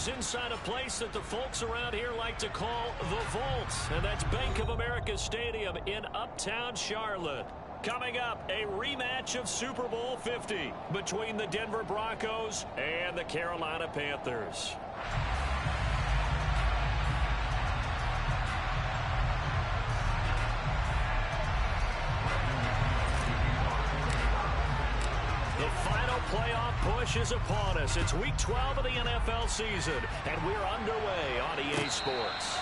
Inside a place that the folks around here like to call the Vault, and that's Bank of America Stadium in uptown Charlotte. Coming up, a rematch of Super Bowl 50 between the Denver Broncos and the Carolina Panthers. The final playoff push is upon us. It's Week 12 of the NFL season, and we're underway on EA Sports.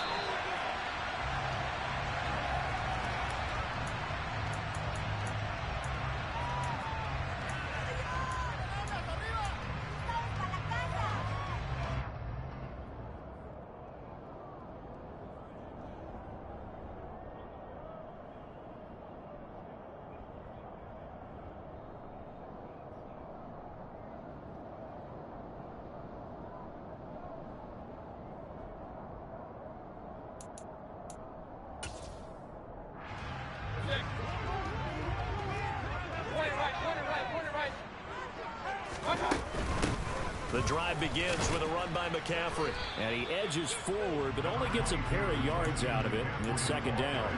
The drive begins with a run by McCaffrey. And he edges forward, but only gets a pair of yards out of it. And it's second down.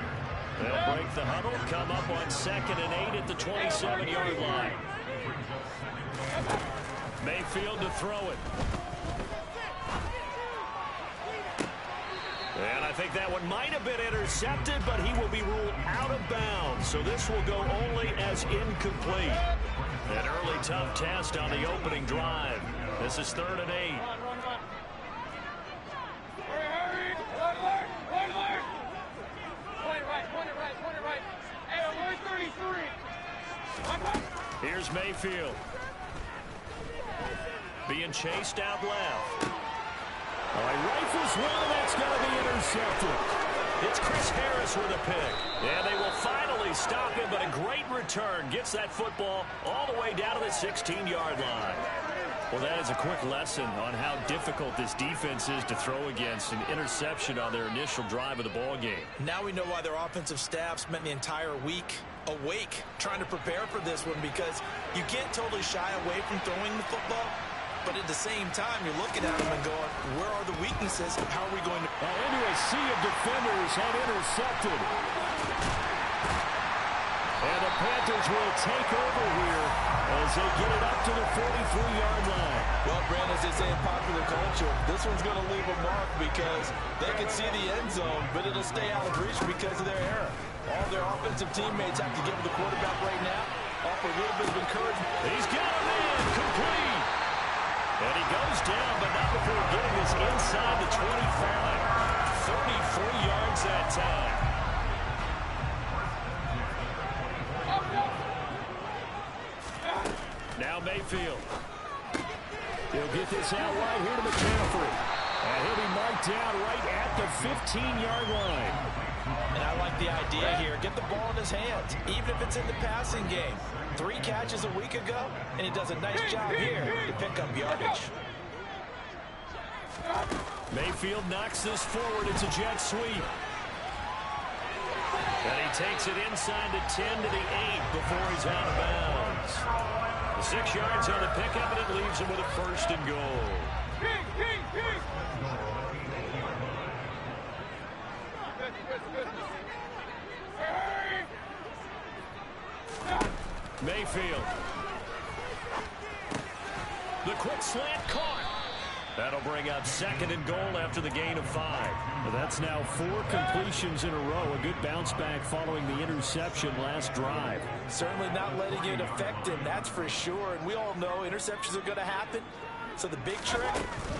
They'll break the huddle, come up on 2nd and 8 at the 27-yard line. Mayfield to throw it. And I think that one might have been intercepted, but he will be ruled out of bounds. So this will go only as incomplete. An early tough test on the opening drive. This is 3rd and 8. Here's Mayfield. Being chased out left. Oh, he rifles one, and that's going to be intercepted. It's Chris Harris with a pick. And they will finally stop him, but a great return gets that football all the way down to the 16-yard line. Well, that is a quick lesson on how difficult this defense is to throw against. An interception on their initial drive of the ball game. Now we know why their offensive staff spent the entire week awake trying to prepare for this one, because you can't totally shy away from throwing the football. But at the same time, you're looking at them and going, where are the weaknesses? How are we going to... into a sea of defenders and intercepted. And the Panthers will take over here as they get it up to the 43-yard line. Well, Brandon, as they say in popular culture, this one's going to leave a mark because they can see the end zone, but it'll stay out of reach because of their error. All their offensive teammates have to give the quarterback right now offer a little bit of encouragement. He's got a man complete. And he goes down, but not before getting this inside the 25. 33 yards that time. Now Mayfield. He'll get this out right here to McCaffrey. And he'll be marked down right at the 15-yard line. And I like the idea here. Get the ball in his hands, even if it's in the passing game. 3 catches a week ago, and he does a nice job here to pick up yardage. Mayfield knocks this forward. It's a jet sweep. And he takes it inside the 10 to the 8 before he's out of bounds. The 6 yards on the pickup, and it leaves him with a 1st and goal. Mayfield. The quick slant caught. That'll bring up 2nd and goal after the gain of 5. Well, that's now 4 completions in a row. A good bounce back following the interception last drive. Certainly not letting it affect him, that's for sure. And we all know interceptions are going to happen. So the big trick,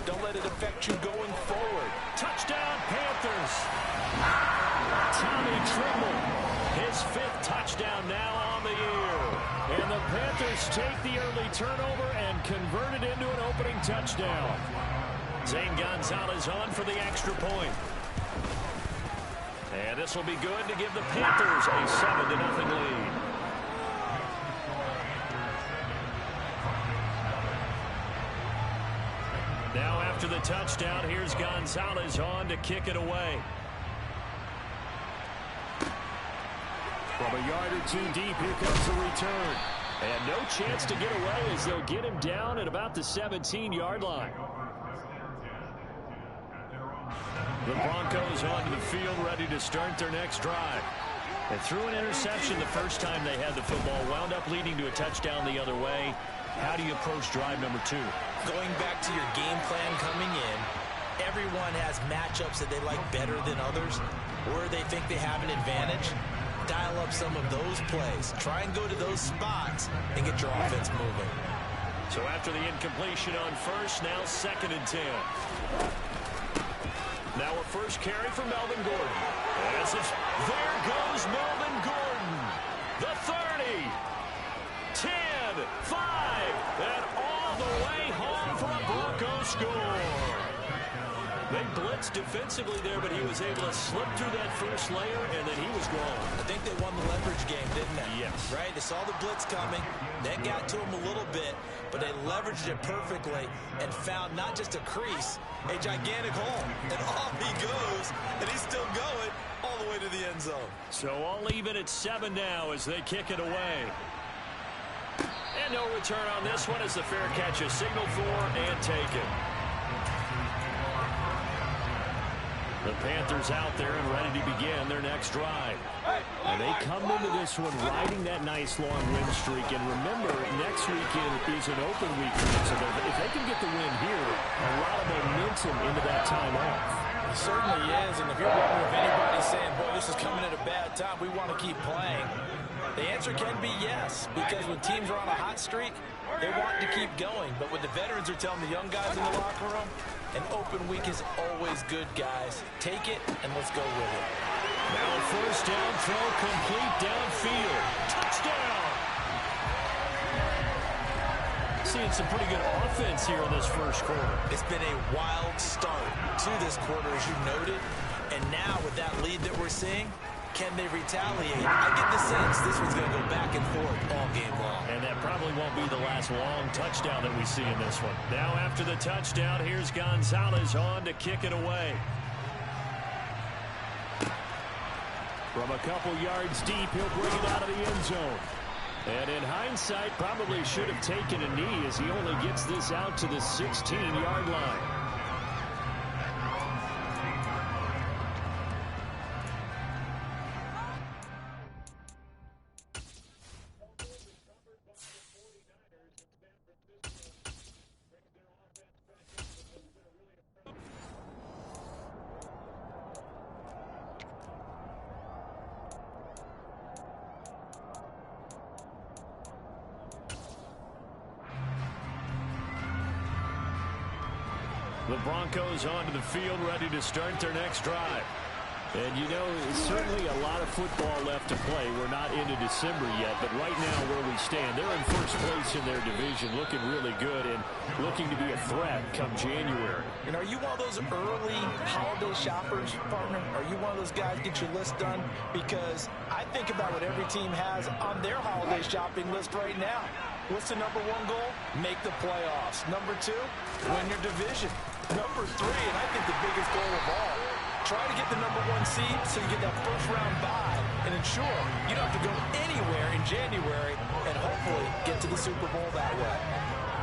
don't let it affect you going forward. Touchdown, Panthers. Tommy Tremble, his 5th touchdown now on the year. And the Panthers take the early turnover and convert it into an opening touchdown. Zane Gonzalez on for the extra point. And this will be good to give the Panthers a 7-0 lead. Now after the touchdown, here's Gonzalez on to kick it away. From a yard or 2 deep, here comes the return. And no chance to get away as they'll get him down at about the 17-yard line. The Broncos onto the field, ready to start their next drive. They threw an interception the first time they had the football, wound up leading to a touchdown the other way. How do you approach drive number 2? Going back to your game plan coming in, everyone has matchups that they like better than others, where they think they have an advantage. Dial up some of those plays. Try and go to those spots and get your offense moving. So after the incompletion on first, now 2nd and 10. Now a first carry for Melvin Gordon. There goes Melvin Gordon. The 30, 10, 5, and all the way home for a Broncos score. They blitzed defensively there, but he was able to slip through that first layer, and then he was gone. I think they won the leverage game, didn't they? Yes. Right? They saw the blitz coming. That got to him a little bit, but they leveraged it perfectly and found not just a crease, a gigantic hole. And off he goes, and he's still going all the way to the end zone. So all even at 7 now as they kick it away. And no return on this one as the fair catch is signaled for and taken. The Panthers out there and ready to begin their next drive. And they come into this one riding that nice long win streak. And remember, next weekend is an open week for them. So if they can get the win here, a lot of momentum into that time off. It certainly is. And if you're wondering if anybody's saying, boy, this is coming at a bad time, we want to keep playing, the answer can be yes. Because when teams are on a hot streak, they want to keep going. But what the veterans are telling the young guys in the locker room, an open week is always good, guys. Take it, and let's go with it. Now first down throw complete downfield. Touchdown! Seeing some pretty good offense here in this first quarter. It's been a wild start to this quarter, as you noted. And now with that lead that we're seeing, can they retaliate? I get the sense this one's going to go back and forth all game long. And that probably won't be the last long touchdown that we see in this one. Now after the touchdown, here's Gonzalez on to kick it away. From a couple yards deep, he'll bring it out of the end zone. And in hindsight, probably should have taken a knee as he only gets this out to the 16-yard line. The Broncos onto the field, ready to start their next drive. And, you know, certainly a lot of football left to play. We're not into December yet, but right now where we stand, they're in first place in their division, looking really good and looking to be a threat come January. And are you one of those early holiday shoppers, partner? Are you one of those guys get your list done? Because I think about what every team has on their holiday shopping list right now. What's the number 1 goal? Make the playoffs. Number 2, win your division. Number 3, and I think the biggest goal of all, try to get the number 1 seed so you get that first-round bye and ensure you don't have to go anywhere in January and hopefully get to the Super Bowl that way.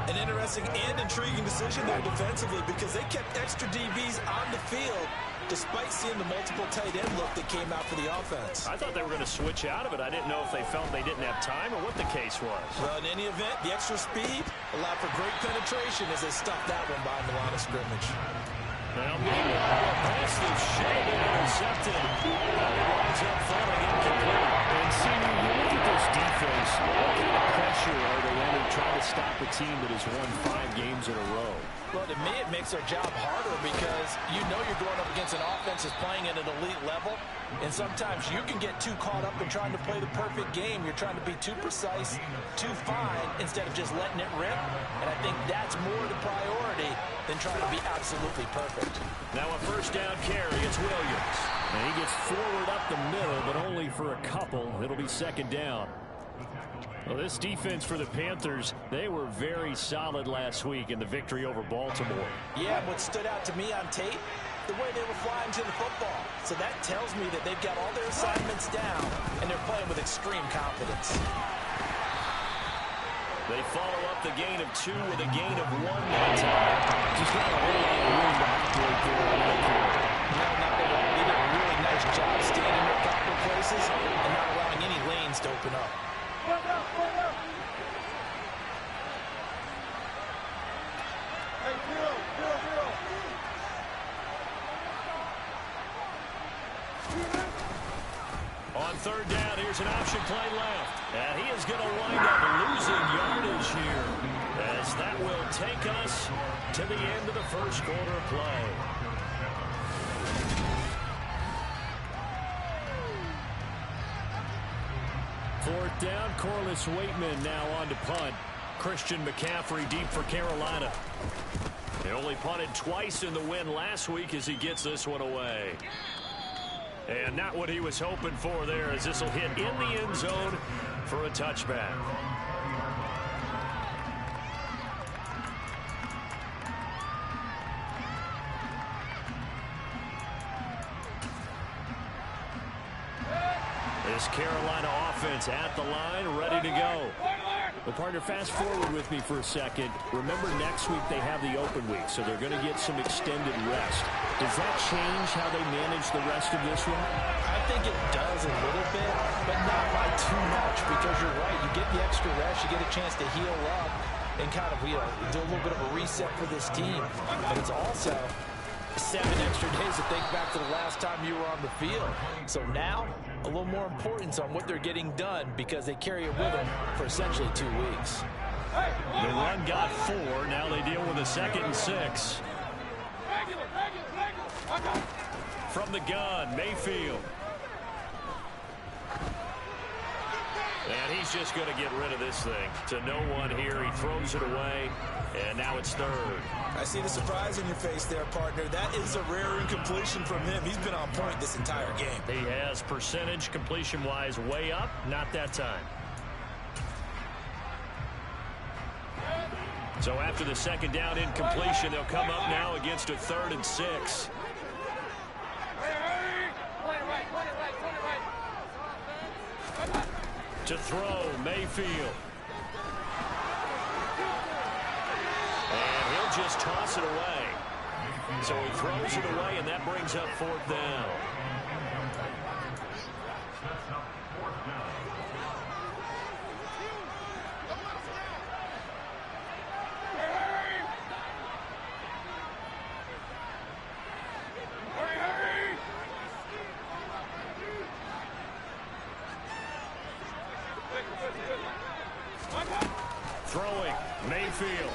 An interesting and intriguing decision there defensively because they kept extra DBs on the field despite seeing the multiple tight end look that came out for the offense. I thought they were going to switch out of it. I didn't know if they felt they didn't have time or what the case was. Well, in any event, the extra speed allowed for great penetration as they stuffed that one behind the line of scrimmage. Now, meanwhile, a pass that should have been intercepted. Winds up falling incomplete. And, senior, you look at this defense, what kind of pressure are they under trying to stop a team that has won 5 games in a row? Well, to me, it makes their job harder because you know you're going up against an offense that's playing at an elite level, and sometimes you can get too caught up in trying to play the perfect game. You're trying to be too precise, too fine, instead of just letting it rip, and I think that's more the priority than trying to be absolutely perfect. Now a first down carry, it's Williams. And he gets forward up the middle, but only for a couple. It'll be second down. Well, this defense for the Panthers, they were very solid last week in the victory over Baltimore. Yeah, what stood out to me on tape, the way they were flying to the football. So that tells me that they've got all their assignments down, and they're playing with extreme confidence. They follow up the gain of 2 with a gain of 1 that time. Just got a whole lot of room to operate there. Now, On third down, here's an option play left. And he is going to wind up losing yardage here, as that will take us to the end of the first quarter of play. Fourth down, Corliss Waitman now on to punt. Christian McCaffrey deep for Carolina. They only punted twice in the win last week as he gets this one away. And not what he was hoping for there, as this will hit in the end zone for a touchback. This Carolina offense at the line, ready to go. Well, partner, fast forward with me for a second. Remember, next week they have the open week, so they're going to get some extended rest. Does that change how they manage the rest of this one? I think it does a little bit, but not by too much, because you're right. You get the extra rest, you get a chance to heal up and kind of, do a little bit of a reset for this team. But it's also 7 extra days to think back to the last time you were on the field. So now, a little more importance on what they're getting done, because they carry it with them for essentially 2 weeks. The run got 4. Now they deal with a 2nd and 6. From the gun, Mayfield. And he's just going to get rid of this thing. To no one here. He throws it away. And now it's 3rd. I see the surprise in your face there, partner. That is a rare incompletion from him. He's been on point this entire game. He has percentage completion-wise way up. Not that time. So after the 2nd down incompletion, they'll come up now against a 3rd and 6. To throw, Mayfield. And he'll just toss it away. So he throws it away, and that brings up 4th down. Throwing, Mayfield.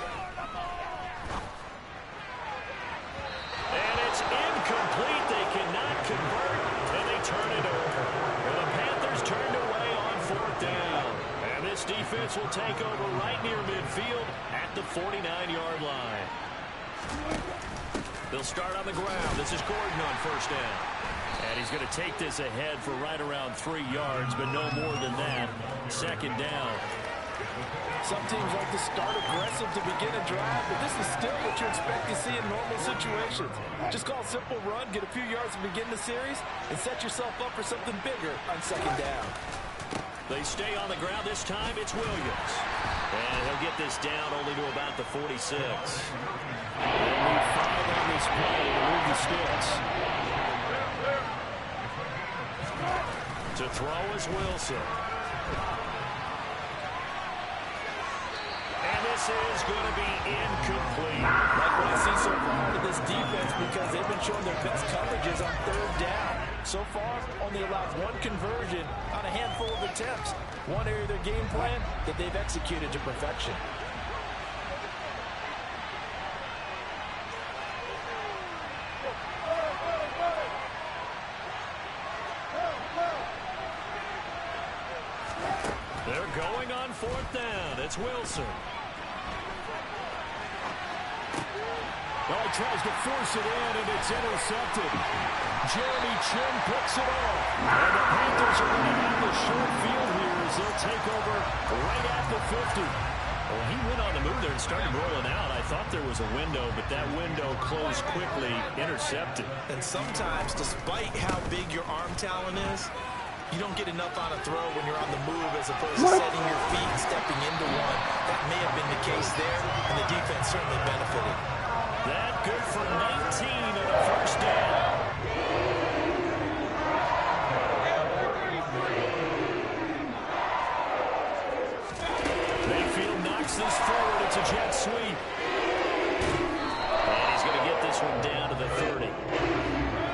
And it's incomplete. They cannot convert, and they turn it over. And the Panthers turned away on 4th down. And this defense will take over right near midfield at the 49-yard line. They'll start on the ground. This is Gordon on 1st down. And he's going to take this ahead for right around 3 yards, but no more than that. 2nd down. Some teams like to start aggressive to begin a drive, but this is still what you expect to see in normal situations. Just call a simple run, get a few yards to begin the series, and set yourself up for something bigger on 2nd down. They stay on the ground. This time it's Williams. And he'll get this down only to about the 46. They'll need 5 on this play to move the sticks. To throw is Wilson. And this is going to be incomplete. Like what I see so far to this defense, because they've been showing their best coverages on 3rd down. So far, only allowed 1 conversion on a handful of attempts. One area of their game plan that they've executed to perfection. They're going on 4th down. It's Wilson. Well, he tries to force it in, and it's intercepted. Jeremy Chin picks it off. And the Panthers are going to have the short field here as they'll take over right at the 50. Well, he went on the move there and started rolling out. I thought there was a window, but that window closed quickly, intercepted. And sometimes, despite how big your arm talent is, you don't get enough on a throw when you're on the move as opposed to setting your feet and stepping into one. That may have been the case there, and the defense certainly benefited. That good for 19 and a 1st down. Mayfield knocks this forward. It's a jet sweep. And he's going to get this one down to the 30.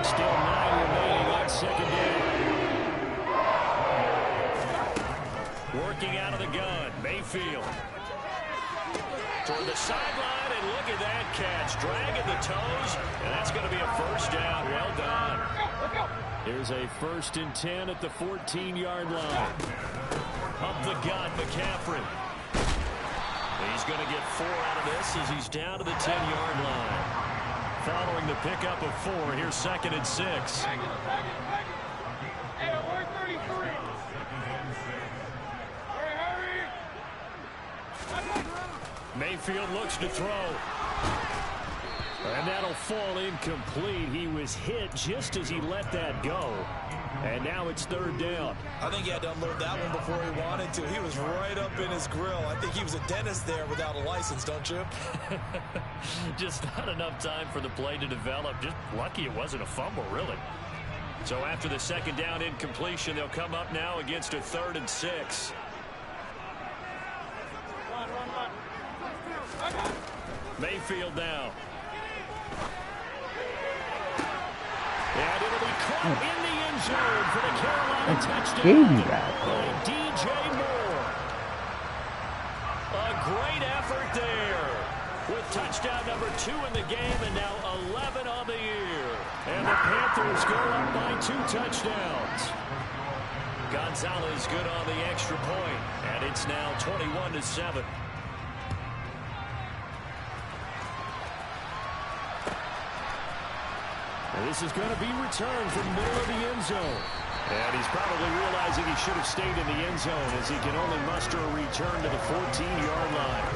Still 9 remaining on 2nd down. Here's a 1st and 10 at the 14-yard line. Up the gut, McCaffrey. He's going to get 4 out of this as he's down to the 10-yard line. Following the pickup of 4, here's 2nd and 6. Mayfield looks to throw. And that'll fall incomplete. He was hit just as he let that go. And now it's 3rd down. I think he had to unload that one before he wanted to. He was right up in his grill. I think he was a dentist there without a license, don't you? Just not enough time for the play to develop. Just lucky it wasn't a fumble, really. So after the 2nd down incompletion, they'll come up now against a 3rd and 6. Mayfield now. And it'll be caught in the end zone for the Carolina touchdown by DJ Moore. A great effort there with touchdown number 2 in the game and now 11 on the year. And the Panthers go up by 2 touchdowns. Gonzalez good on the extra point, and it's now 21-7. This is going to be returned from the middle of the end zone. And he's probably realizing he should have stayed in the end zone as he can only muster a return to the 14-yard line.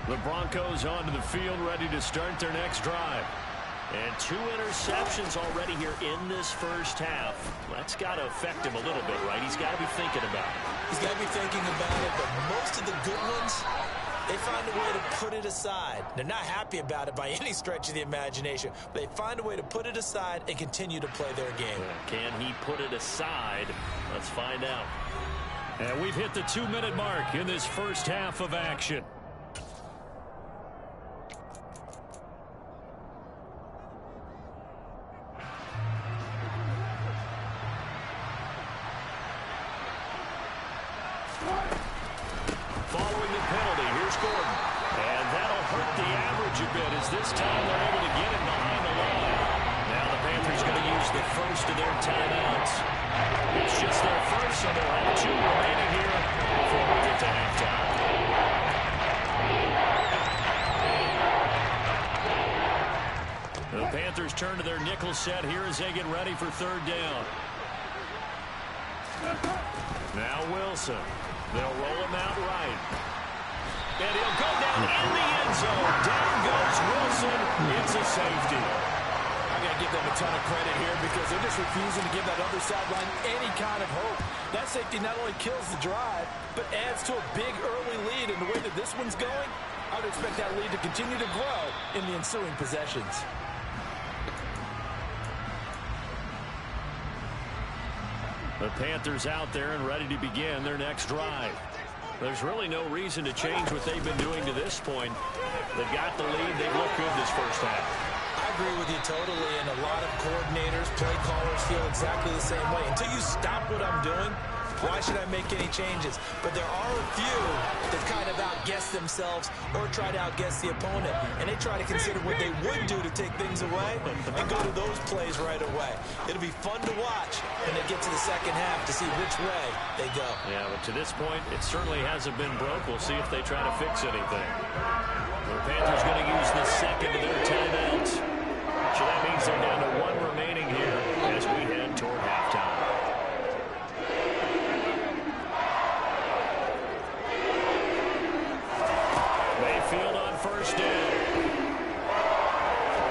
The Broncos onto the field, ready to start their next drive. And 2 interceptions already here in this first half. That's got to affect him a little bit, right? He's got to be thinking about it. He's got to be thinking about it, but most of the good ones, they find a way to put it aside. They're not happy about it by any stretch of the imagination. They find a way to put it aside and continue to play their game. Can he put it aside? Let's find out. And we've hit the 2-minute mark in this first half of action. Following the penalty, here's Gordon. And that'll hurt the average a bit as this time they're able to get him behind the line. Now the Panthers going to use the first of their timeouts. It's just their first, so they'll have 2 remaining here before we get to halftime. The Panthers turn to their nickel set here as they get ready for 3rd down. Now Wilson. They'll roll him out right. And he'll go down in the end zone. Down goes Wilson. It's a safety. I got to give them a ton of credit here because they're just refusing to give that other sideline any kind of hope. That safety not only kills the drive, but adds to a big early lead. And the way that this one's going, I would expect that lead to continue to grow in the ensuing possessions. The Panthers out there and ready to begin their next drive. There's really no reason to change what they've been doing to this point. They've got the lead. They've looked good this first half. I agree with you totally, and a lot of coordinators, play callers feel exactly the same way. Until you stop what I'm doing, why should I make any changes? But there are a few that kind of outguess themselves or try to outguess the opponent. And they try to consider what they would do to take things away and go to those plays right away. It'll be fun to watch when they get to the second half to see which way they go. Yeah, but to this point, it certainly hasn't been broke. We'll see if they try to fix anything. The Panthers going to use the second of their timeouts. So that means they're down to 1 remaining here as we head toward halftime. Mayfield on 1st down.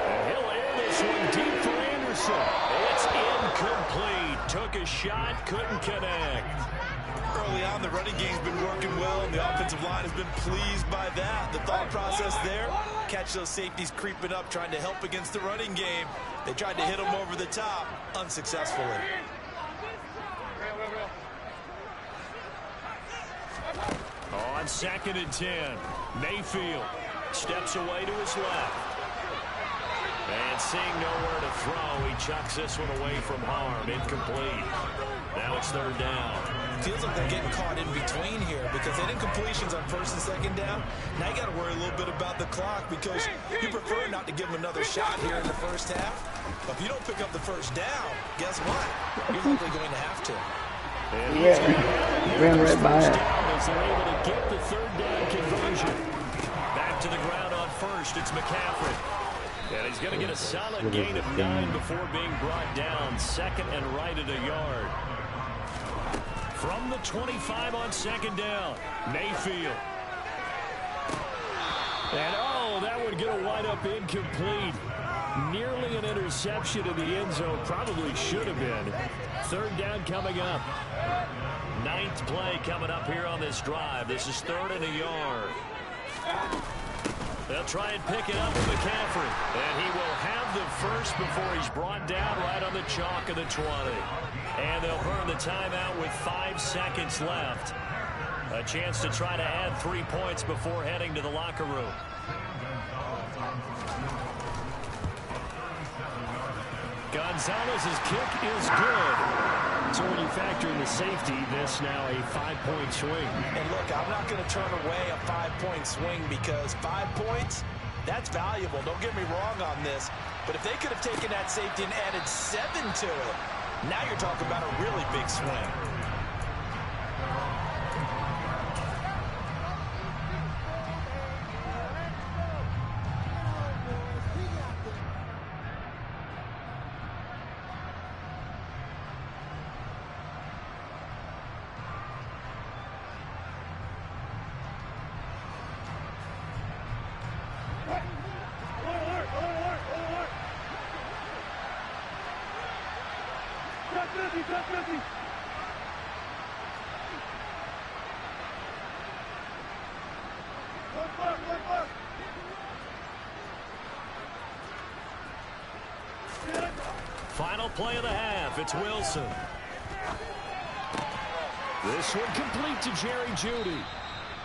And he'll air this one deep for Anderson. It's incomplete. Took a shot, couldn't connect. Early on, the running game's been working well, and the offensive line has been pleased by that. The thought process there, catch those safeties creeping up, trying to help against the running game. They tried to hit them over the top, unsuccessfully. On 2nd and 10, Mayfield steps away to his left. And seeing nowhere to throw, he chucks this one away from harm. Incomplete. Now it's 3rd down. feels like they're getting caught in between here because they didn't completions on first and second down. Now you got to worry a little bit about the clock because you prefer not to give them another shot here in the first half. But if you don't pick up the first down, guess what? You're likely going to have to. Yeah, ran right by it. As they're able to get the third down conversion. Back to the ground on first. It's McCaffrey. And he's going to get a solid gain of 9 before being brought down. Second and right at a yard. From the 25 on second down, Mayfield. And that would get a wide-up incomplete. Nearly an interception in the end zone. Probably should have been. Third down coming up. 9th play coming up here on this drive. This is 3rd and a yard. They'll try and pick it up with McCaffrey. And he will have the first before he's brought down right on the chalk of the 20. And they'll burn the timeout with 5 seconds left. A chance to try to add 3 points before heading to the locker room. Gonzalez's kick is good. So when you factor in the safety, this now a 5-point swing. And look, I'm not going to turn away a 5-point swing because 5 points, that's valuable. Don't get me wrong on this. But if they could have taken that safety and added 7 to it, now you're talking about a really big swing. Final play of the half. It's Wilson. This one complete to Jerry Jeudy.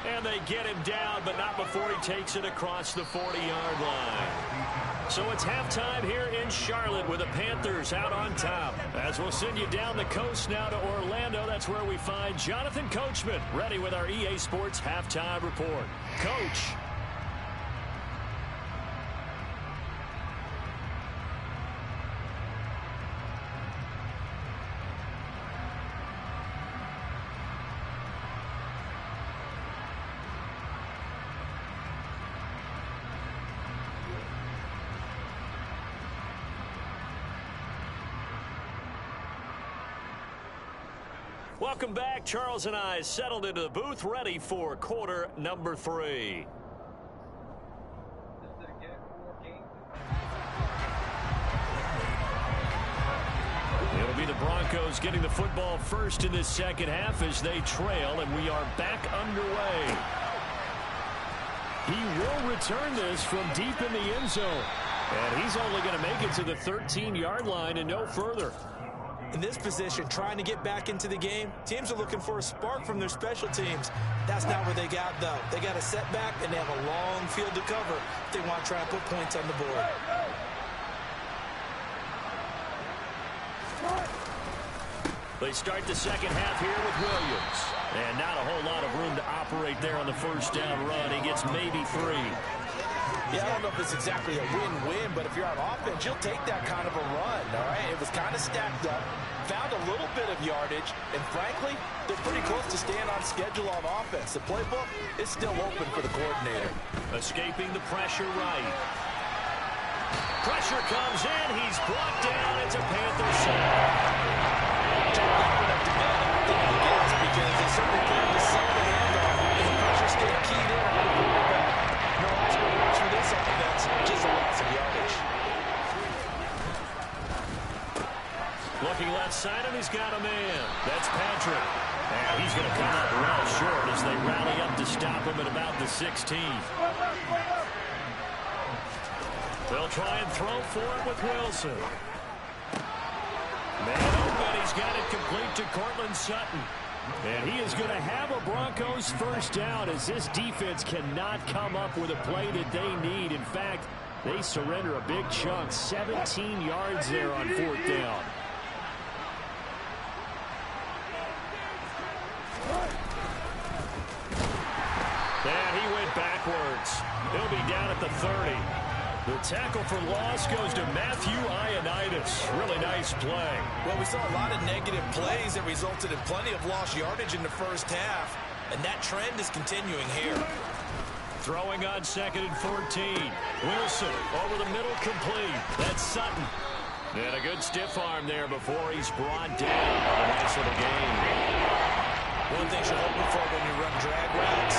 And they get him down, but not before he takes it across the 40-yard line. So it's halftime here in Charlotte with the Panthers out on top. As we'll send you down the coast now to Orlando, that's where we find Jonathan Coachman ready with our EA Sports halftime report. Coach. Welcome back. Charles and I settled into the booth, ready for quarter number 3. It'll be the Broncos getting the football first in this second half as they trail, and we are back underway. He will return this from deep in the end zone, and he's only going to make it to the 13-yard line and no further. In this position, trying to get back into the game, teams are looking for a spark from their special teams. That's not where they got, though. They got a setback, and they have a long field to cover if they want to try and put points on the board. They start the second half here with Williams. And not a whole lot of room to operate there on the first down run. He gets maybe 3. Yeah, I don't know if it's exactly a win-win, but if you're on offense, you'll take that kind of a run, all right? It was kind of stacked up, found a little bit of yardage, and frankly, they're pretty close to staying on schedule on offense. The playbook is still open for the coordinator. Escaping the pressure right. Pressure comes in. He's brought down. It's a Panther sack. Because they certainly plan to sell the handoff. If the pressure stayed keyed in on the quarterback. No logical words for this offense, just a loss of yardage. Looking left side, and he's got a man. That's Patrick. And he's going to come up real short as they rally up to stop him at about the 16th. They'll try and throw for it with Wilson. Man open, he's got it complete to Cortland Sutton. And he is going to have a Broncos first down as this defense cannot come up with a play that they need. In fact, they surrender a big chunk, 17 yards there on 4th down. He'll be down at the 30. The tackle for loss goes to Matthew Ioannidis. Really nice play. Well, we saw a lot of negative plays that resulted in plenty of lost yardage in the first half, and that trend is continuing here. Throwing on 2nd and 14. Wilson over the middle, complete. That's Sutton. And a good stiff arm there before he's brought down. A nice little gain. One thing you're hoping for when you run drag routes,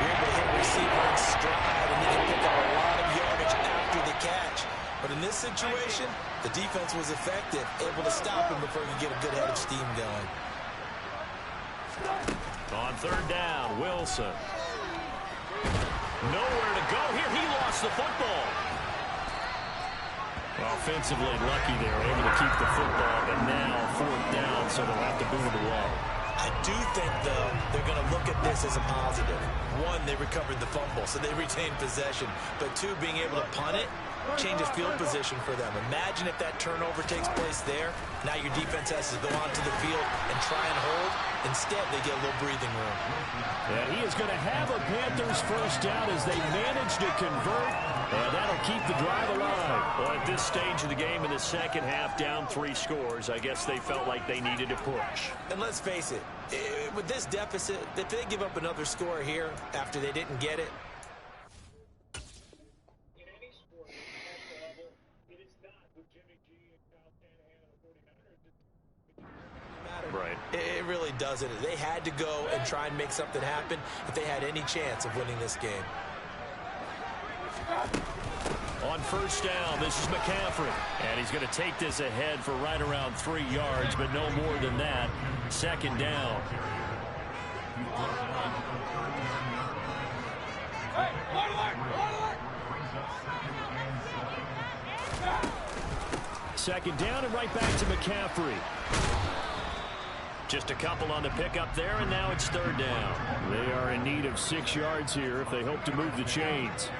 you're able to hit a receiver in stride, and you can pick up a lot of yardage after the catch. But in this situation, the defense was effective, able to stop him before he could get a good head of steam going. On 3rd down, Wilson. Nowhere to go here. He lost the football. Offensively lucky there, able to keep the football, but now 4th down, so they'll have to move the wall. I do think, though, they're going to look at this as a positive. One, they recovered the fumble, so they retained possession. But two, being able to punt it changes field position for them. Imagine if that turnover takes place there. Now your defense has to go onto the field and try and hold. Instead, they get a little breathing room. And he is going to have a Panthers first down as they manage to convert. And that'll keep the drive alive. Well, at this stage of the game in the second half, down 3 scores, I guess they felt like they needed to push. And let's face it, with this deficit, if they give up another score here after they didn't get it, right. It really doesn't. They had to go and try and make something happen if they had any chance of winning this game. On 1st down, this is McCaffrey. And he's going to take this ahead for right around 3 yards, but no more than that. 2nd down. Second down and right back to McCaffrey. Just a couple on the pickup there, and now it's 3rd down. They are in need of 6 yards here if they hope to move the chains.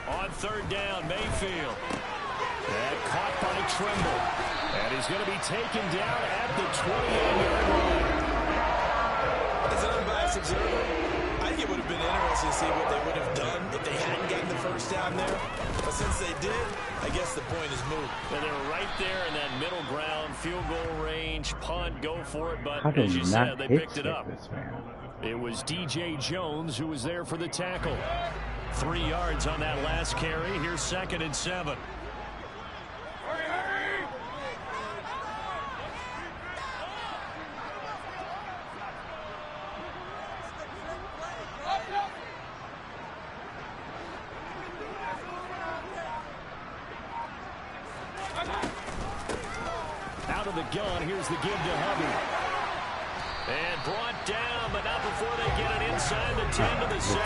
On 3rd down, Mayfield. And caught by Trimble. And he's going to be taken down at the 28-yard line. As an unbiased observer, I think it would have been interesting to see what they would have done if they hadn't gotten the first down there. But since they did, I guess the point is moved. And they were right there in that middle ground, field goal range, punt, go for it. But How as you said, they picked it up. This, man? It was DJ Jones who was there for the tackle. 3 yards on that last carry. Here's 2nd and 7. Out of the gun, here's the give to Hubby. And brought down, but not before they get it inside the 10 to the 7.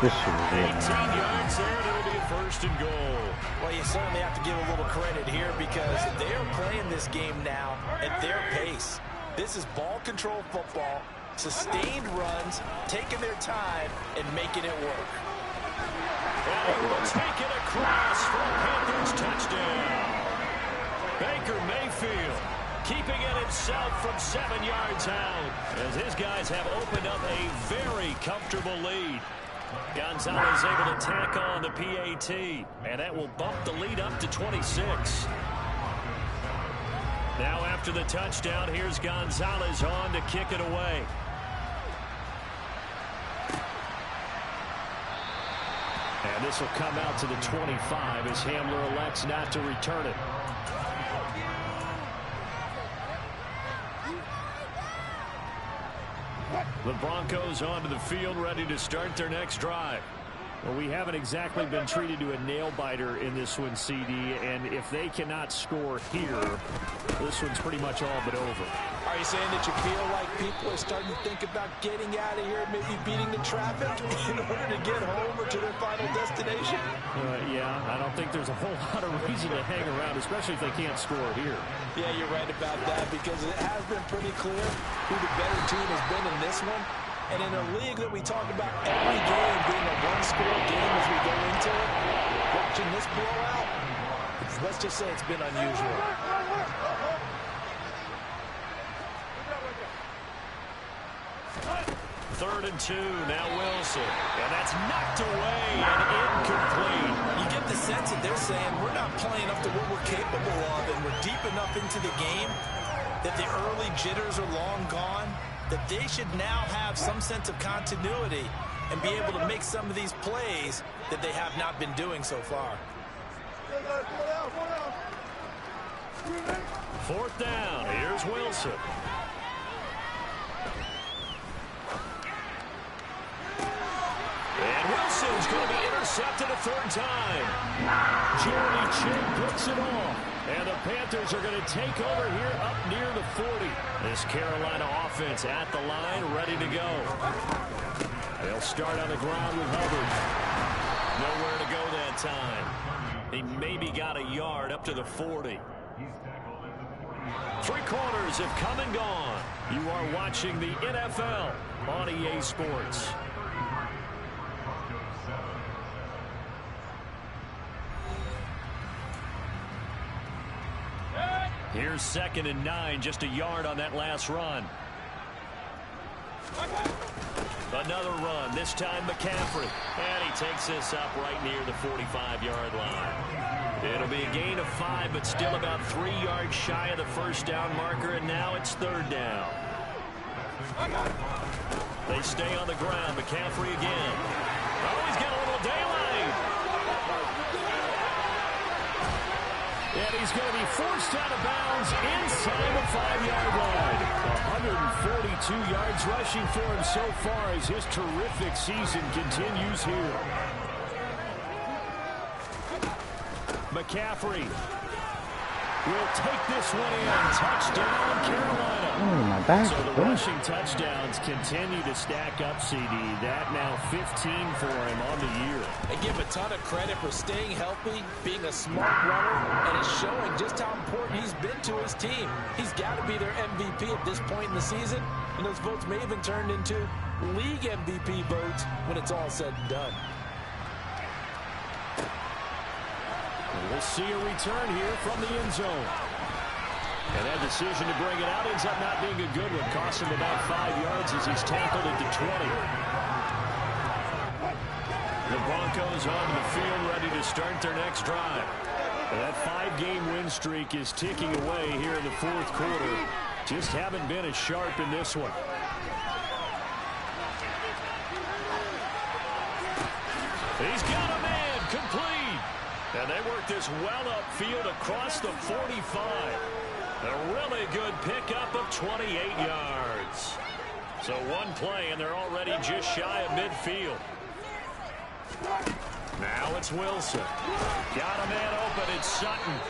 This should be 18 yards there, and it'll be a 1st and goal. Well, you certainly have to give a little credit here because they're playing this game now at their pace. This is ball control football, sustained runs, taking their time, and making it work. And it will take it across for a Panthers touchdown. Baker Mayfield keeping it himself from 7 yards out as his guys have opened up a very comfortable lead. Gonzalez able to tack on the PAT, and that will bump the lead up to 26. Now after the touchdown, here's Gonzalez on to kick it away. And this will come out to the 25 as Hamler elects not to return it. The Broncos onto the field, ready to start their next drive. Well, we haven't exactly been treated to a nail-biter in this one, CD, and if they cannot score here, this one's pretty much all but over. Are you saying that you feel like people are starting to think about getting out of here, maybe beating the traffic in order to get home or to their final destination? Yeah, I don't think there's a whole lot of reason to hang around, especially if they can't score here. Yeah, you're right about that because it has been pretty clear who the better team has been in this one. And in a league that we talk about every game being a one-score game as we go into it, watching this blowout, let's just say it's been unusual. 3rd and 2. Now Wilson. And that's knocked away and incomplete. You get the sense that they're saying we're not playing up to what we're capable of, and we're deep enough into the game that the early jitters are long gone, that they should now have some sense of continuity and be able to make some of these plays that they have not been doing so far. 4th down. Here's Wilson. And Wilson's going to be intercepted a 3rd time. Jeremy Chin puts it off. And the Panthers are going to take over here up near the 40. This Carolina offense at the line, ready to go. They'll start on the ground with Hubbard. Nowhere to go that time. He maybe got a yard up to the 40. 3 quarters have come and gone. You are watching the NFL on EA Sports. Here's 2nd and 9, just a yard on that last run. Another run, this time McCaffrey. And he takes this up right near the 45-yard line. It'll be a gain of 5, but still about 3 yards shy of the 1st down marker, and now it's 3rd down. They stay on the ground. McCaffrey again. Oh, he's got a little daylight. And he's going to be forced out of bounds inside the 5-yard line. 142 yards rushing for him so far as his terrific season continues here. McCaffrey will take this one in. Touchdown, Carolina. Oh, my back. So the rushing touchdowns continue to stack up, CD. That now 15 for him on the year. I give him a ton of credit for staying healthy, being a smart runner, and it's showing just how important he's been to his team. He's got to be their MVP at this point in the season, and those votes may even turn into league MVP votes when it's all said and done. We'll see a return here from the end zone. And that decision to bring it out ends up not being a good one. Costs him about 5 yards as he's tackled at the 20. The Broncos onto the field ready to start their next drive. And that 5-game win streak is ticking away here in the 4th quarter. Just haven't been as sharp in this one. He's got a man complete. And they work this well upfield across the 45. A really good pickup of 28 yards. So one play, and they're already just shy of midfield. Now it's Wilson. Got a man open. It's Sutton.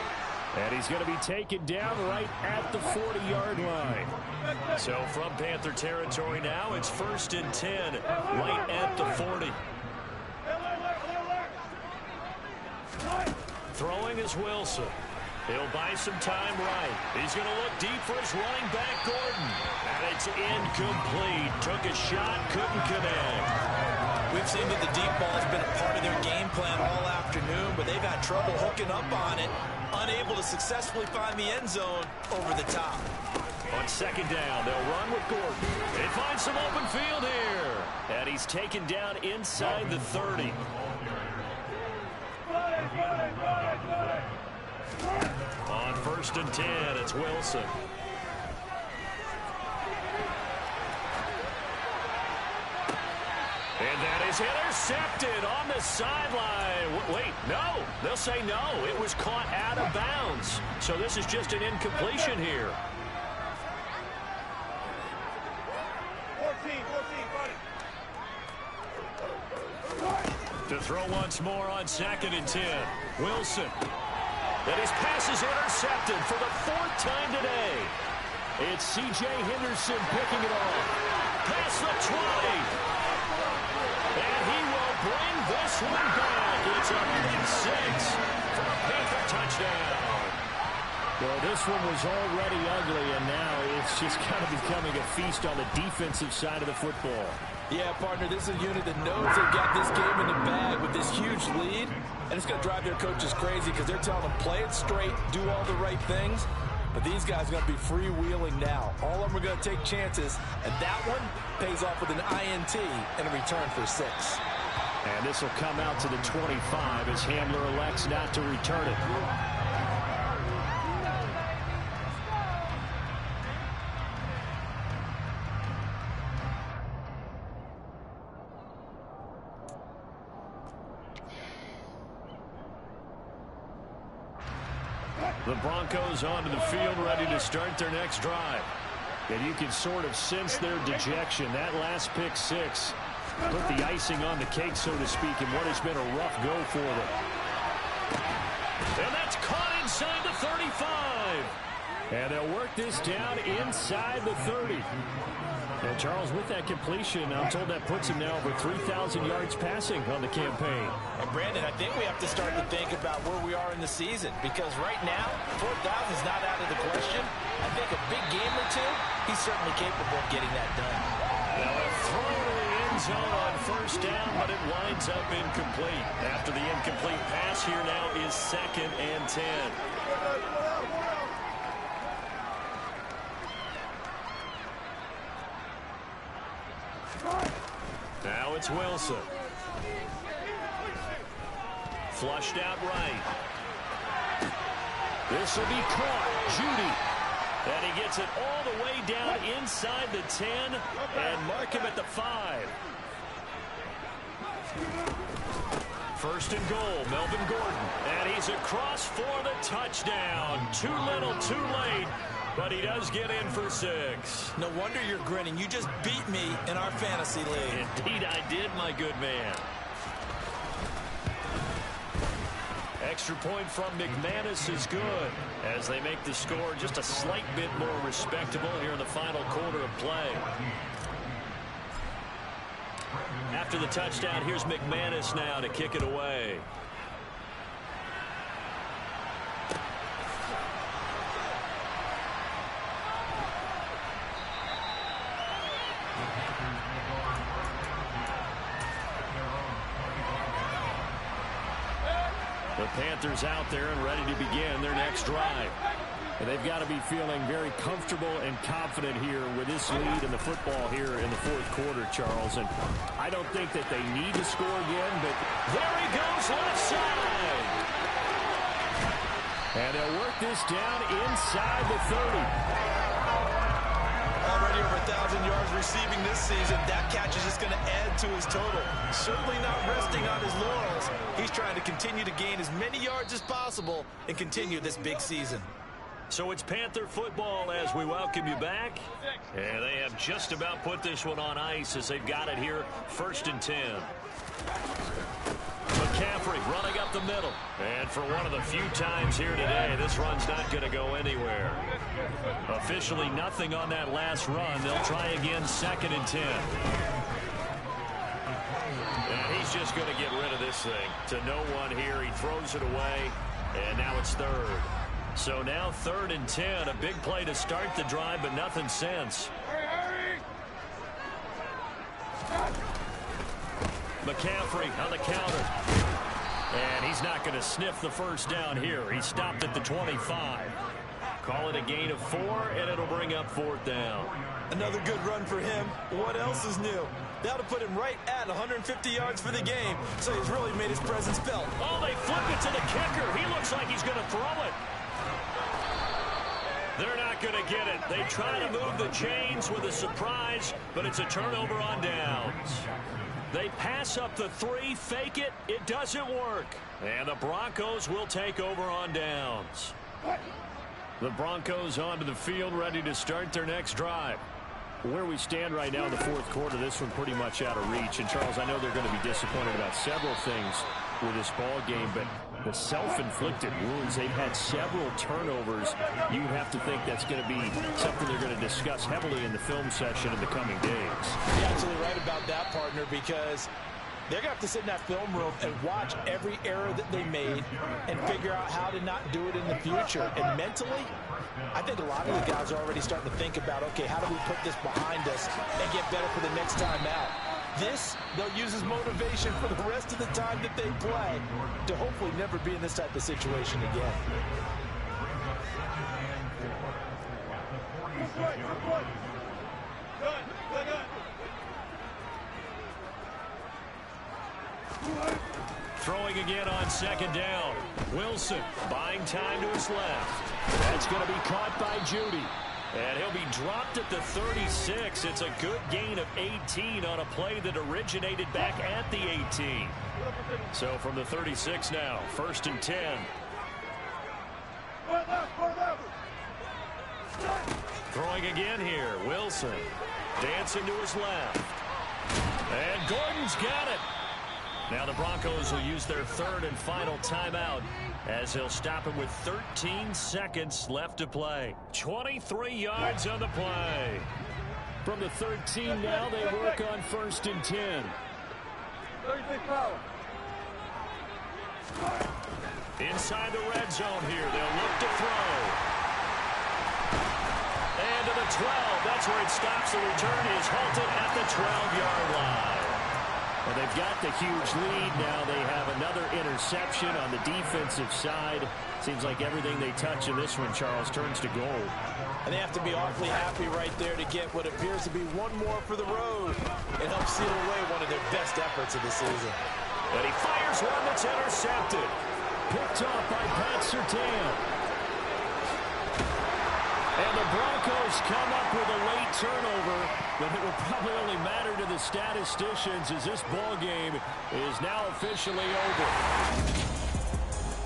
And he's going to be taken down right at the 40-yard line. So from Panther territory now, it's 1st and 10, right at the 40. Throwing is Wilson. He'll buy some time right. He's going to look deep for his running back, Gordon. And it's incomplete. Took a shot, couldn't connect. We've seen that the deep ball has been a part of their game plan all afternoon, but they've had trouble hooking up on it, unable to successfully find the end zone over the top. On 2nd down, they'll run with Gordon. They find some open field here. And he's taken down inside the 30. On 1st and 10, it's Wilson. And that is intercepted on the sideline. Wait, no. They'll say no. It was caught out of bounds. So this is just an incompletion here. 14, buddy. To throw once more on 2nd and 10. Wilson. And his pass is intercepted for the 4th time today. It's C.J. Henderson picking it off. Past the 20. And he will bring this one back. It's a big 6 for a Panther touchdown. Well, this one was already ugly, and now it's just kind of becoming a feast on the defensive side of the football. Yeah, partner, this is a unit that knows they've got this game in the bag with this huge lead, and it's going to drive their coaches crazy because they're telling them play it straight, do all the right things. But these guys are going to be freewheeling now. All of them are going to take chances, and that one pays off with an INT and a return for 6. And this will come out to the 25 as Handler elects not to return it. The Broncos onto the field, ready to start their next drive. And you can sort of sense their dejection. That last pick 6 put the icing on the cake, so to speak, in what has been a rough go for them. And that's caught inside the 35. And they'll work this down inside the 30. And Charles, with that completion, I'm told that puts him now over 3,000 yards passing on the campaign. And Brandon, I think we have to start to think about where we are in the season, because right now, 4,000 is not out of the question. I think a big game or two, he's certainly capable of getting that done. Now a throw to the end zone on first down, but it winds up incomplete. After the incomplete pass, here now is 2nd and 10. Now it's Wilson. Flushed out right. This will be caught. Judy. And he gets it all the way down inside the 10 and mark him at the 5. First and goal, Melvin Gordon. And he's across for the touchdown. Too little, too late. But he does get in for 6. No wonder you're grinning. You just beat me in our fantasy league. Indeed I did, my good man. Extra point from McManus is good as they make the score just a slight bit more respectable here in the final quarter of play. After the touchdown, here's McManus now to kick it away. The Panthers out there and ready to begin their next drive. And they've got to be feeling very comfortable and confident here with this lead in the football here in the 4th quarter, Charles. And I don't think that they need to score again, but there he goes left side. And they'll work this down inside the 30. Already over 1,000 yards receiving this season. That catch is just going to add to his total. Certainly not resting on his laurels. He's trying to continue to gain as many yards as possible and continue this big season. So it's Panther football as we welcome you back. And they have just about put this one on ice as they've got it here, 1st and 10. McCaffrey running up the middle. And for one of the few times here today, this run's not going to go anywhere. Officially nothing on that last run. They'll try again, 2nd and 10. And he's just going to get rid of this thing to no one here. He throws it away, and now it's 3rd. So now 3rd and 10, a big play to start the drive, but nothing since. McCaffrey on the counter. And he's not going to sniff the first down here. He stopped at the 25. Call it a gain of 4, and it'll bring up 4th down. Another good run for him. What else is new? That'll put him right at 150 yards for the game, so he's really made his presence felt. Oh, they flip it to the kicker. He looks like he's going to throw it. They're not going to get it. They try to move the chains with a surprise, but it's a turnover on downs. They pass up the 3, fake it. It doesn't work. And the Broncos will take over on downs. The Broncos onto the field, ready to start their next drive. Where we stand right now in the 4th quarter, this one pretty much out of reach. And, Charles, I know they're going to be disappointed about several things with this ball game, but the self-inflicted wounds, they've had several turnovers. You have to think that's going to be something they're going to discuss heavily in the film session in the coming days. You're absolutely right about that, partner, because they're going to have to sit in that film room and watch every error that they made and figure out how to not do it in the future. And mentally, I think a lot of the guys are already starting to think about, okay, how do we put this behind us and get better for the next time out? This, they'll use as motivation for the rest of the time that they play to hopefully never be in this type of situation again. Throwing again on second down. Wilson buying time to his left. That's going to be caught by Judy. And he'll be dropped at the 36. It's a good gain of 18 on a play that originated back at the 18. So from the 36 now, 1st and 10. Throwing again here, Wilson. Dancing to his left. And Gordon's got it. Now the Broncos will use their 3rd and final timeout as they'll stop him with 13 seconds left to play. 23 yards on the play. From the 13 now, they work on 1st and 10. Inside the red zone here, they'll look to throw. And to the 12, that's where it stops. The return is halted at the 12-yard line. Well, they've got the huge lead now. They have another interception on the defensive side. Seems like everything they touch in this one, Charles, turns to gold. And they have to be awfully happy right there to get what appears to be one more for the road and help seal away one of their best efforts of the season. And he fires one that's intercepted. Picked off by Pat Surtain. And the Broncos come up with a late turnover, but it will probably only matter to the statisticians as this ball game is now officially over.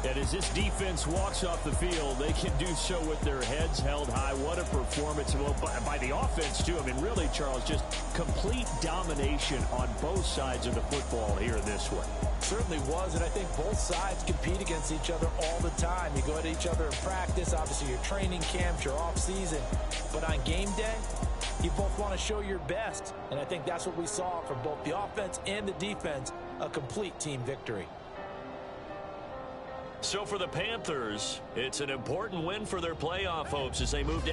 And as this defense walks off the field, they can do so with their heads held high. What a performance. Well, by the offense, too. I mean, really, Charles, just complete domination on both sides of the football here in this one. Certainly was, and I think both sides compete against each other all the time. You go at each other in practice, obviously your training camps, your off season, but on game day, you both want to show your best, and I think that's what we saw from both the offense and the defense, a complete team victory. So for the Panthers, it's an important win for their playoff hopes as they move down.